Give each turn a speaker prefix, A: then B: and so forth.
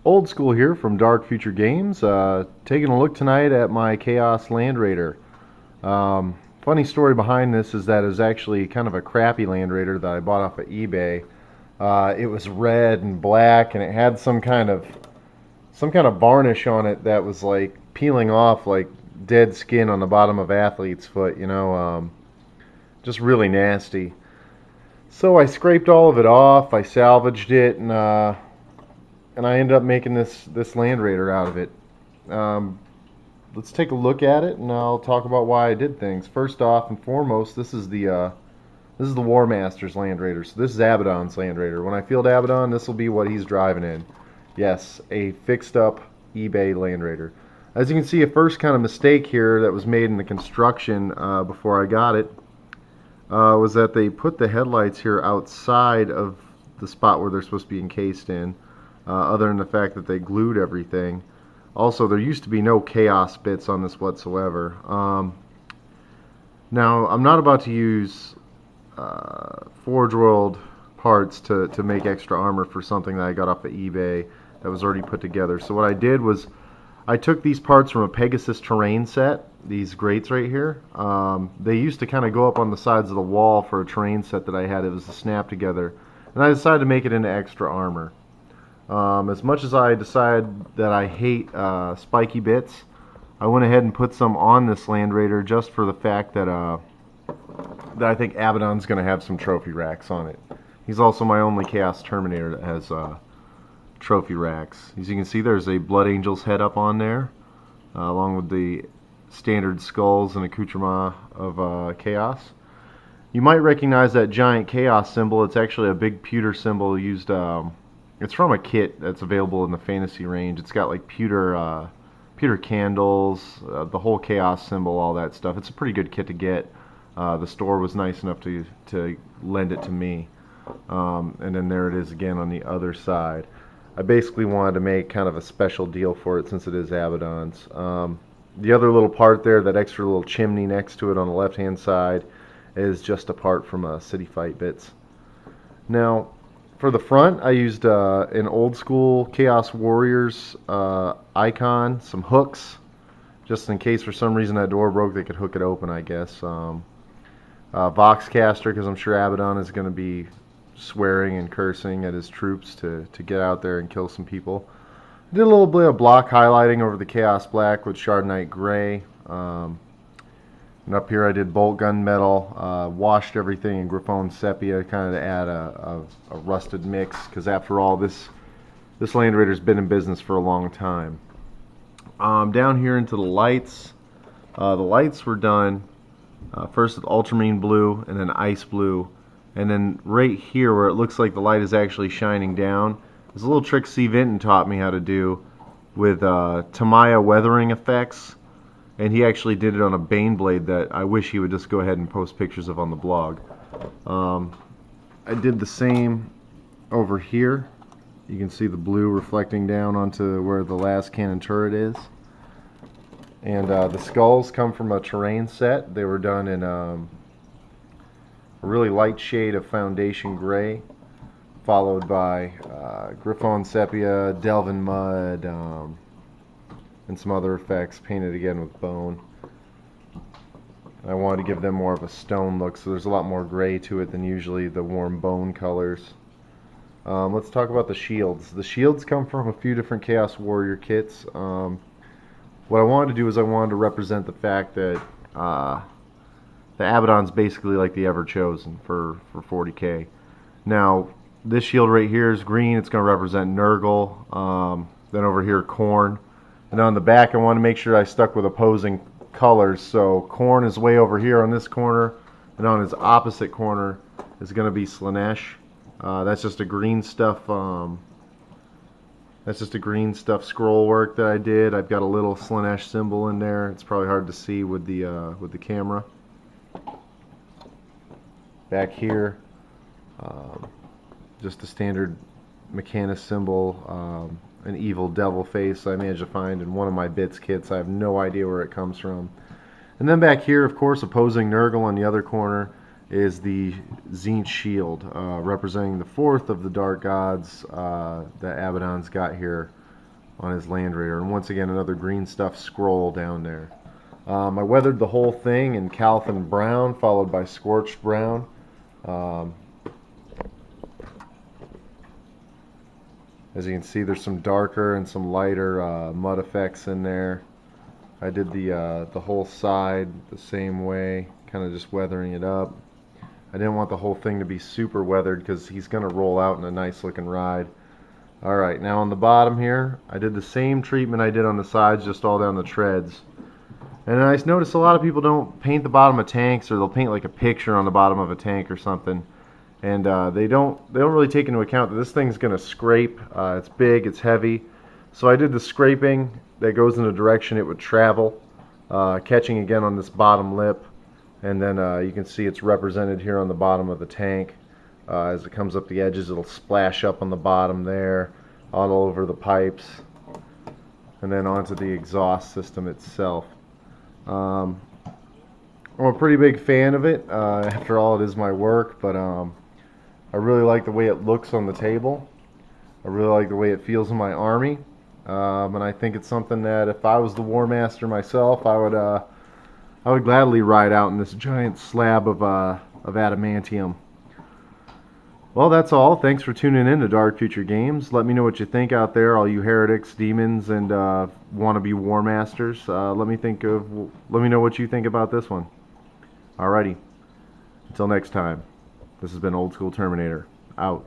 A: Old School here from Dark Future Games, taking a look tonight at my Chaos Land Raider. Funny story behind this is that it was actually kind of a crappy Land Raider that I bought off of eBay. It was red and black, and it had some kind of varnish on it that was like peeling off like dead skin on the bottom of athlete's foot, just really nasty. So I scraped all of it off, I salvaged it, and I ended up making this Land Raider out of it. Um, let's take a look at it, and I'll talk about why I did things. First off and foremost, this is the War Master's Land Raider. So this is Abbadon's Land Raider. When I field Abbadon, this will be what he's driving in. Yes, a fixed up eBay Land Raider. As you can see, a first kind of mistake here that was made in the construction before I got it was that they put the headlights here outside of the spot where they're supposed to be encased in. Other than the fact that they glued everything. Also, there used to be no chaos bits on this whatsoever. Now, I'm not about to use Forge World parts to make extra armor for something that I got off of eBay that was already put together. So what I did was I took these parts from a Pegasus terrain set, these grates right here. They used to kind of go up on the sides of the wall for a terrain set that I had. It was a snap together. And I decided to make it into extra armor. As much as I decided that I hate spiky bits, I went ahead and put some on this Land Raider just for the fact that I think Abbadon's going to have some trophy racks on it. He's also my only Chaos Terminator that has trophy racks. As you can see, there's a Blood Angel's head up on there, along with the standard skulls and accoutrement of Chaos. You might recognize that giant Chaos symbol. It's actually a big pewter symbol used... it's from a kit that's available in the fantasy range. It's got like pewter candles, the whole Chaos symbol, all that stuff. It's a pretty good kit to get. The store was nice enough to lend it to me. And then there it is again on the other side. I basically wanted to make kind of a special deal for it since it is Abbadon's. The other little part there, that extra little chimney next to it on the left hand side, is just a part from City Fight Bits. Now, for the front, I used an old school Chaos Warriors icon, some hooks, just in case for some reason that door broke, they could hook it open, I guess. Voxcaster, because I'm sure Abbadon is going to be swearing and cursing at his troops to get out there and kill some people. Did a little bit of block highlighting over the Chaos Black with Shardnite Gray. And up here I did bolt gun metal, washed everything in Griffon Sepia, kind of to add a rusted mix, because after all, this Land Raider's been in business for a long time. Down here into the lights were done first with ultramarine blue and then ice blue, and then right here where it looks like the light is actually shining down, there's a little trick C. Vinton taught me how to do with Tamiya weathering effects. And he actually did it on a Baneblade that I wish he would just go ahead and post pictures of on the blog. I did the same over here. You can see the blue reflecting down onto where the last cannon turret is. And the skulls come from a terrain set. They were done in a really light shade of Foundation Gray, followed by Griffon Sepia, Delvin Mud, and some other effects painted again with bone. I wanted to give them more of a stone look, so there's a lot more gray to it than usually the warm bone colors. Let's talk about the shields. The shields come from a few different Chaos Warrior kits. What I wanted to do is I wanted to represent the fact that the Abbadon's basically like the Ever Chosen for 40k. Now, this shield right here is green. It's going to represent Nurgle. Then over here, Khorne. And on the back, I want to make sure I stuck with opposing colors. So Khorne is way over here on this corner, and on his opposite corner is going to be Slaanesh. That's just a green stuff. That's just a green stuff scroll work that I did. I've got a little Slaanesh symbol in there. It's probably hard to see with the camera. Back here, just a standard Mechanus symbol. An evil devil face I managed to find in one of my bits kits. I have no idea where it comes from. And then back here, of course, opposing Nurgle on the other corner is the Tzeentch shield, representing the fourth of the dark gods that Abbadon's got here on his Land Raider. And once again, another green stuff scroll down there. I weathered the whole thing in Calvin Brown, followed by Scorched Brown. As you can see, there's some darker and some lighter mud effects in there. I did the whole side the same way, kind of just weathering it up. I didn't want the whole thing to be super weathered because he's going to roll out in a nice looking ride. Alright, now on the bottom here, I did the same treatment I did on the sides, just all down the treads. And I noticed a lot of people don't paint the bottom of tanks, or they'll paint like a picture on the bottom of a tank or something. And they don't really take into account that this thing's going to scrape. It's big, it's heavy. So I did the scraping that goes in the direction it would travel, catching again on this bottom lip. And then you can see it's represented here on the bottom of the tank. As it comes up the edges, it'll splash up on the bottom there, all over the pipes, and then onto the exhaust system itself. I'm a pretty big fan of it. After all, it is my work, but I really like the way it looks on the table. I really like the way it feels in my army, and I think it's something that if I was the War Master myself, I would gladly ride out in this giant slab of adamantium. Well, that's all. Thanks for tuning in to Dark Future Games. Let me know what you think out there, all you heretics, demons, and wannabe War Masters. Let me know what you think about this one. Alrighty. Until next time, this has been Old School Terminator. Out.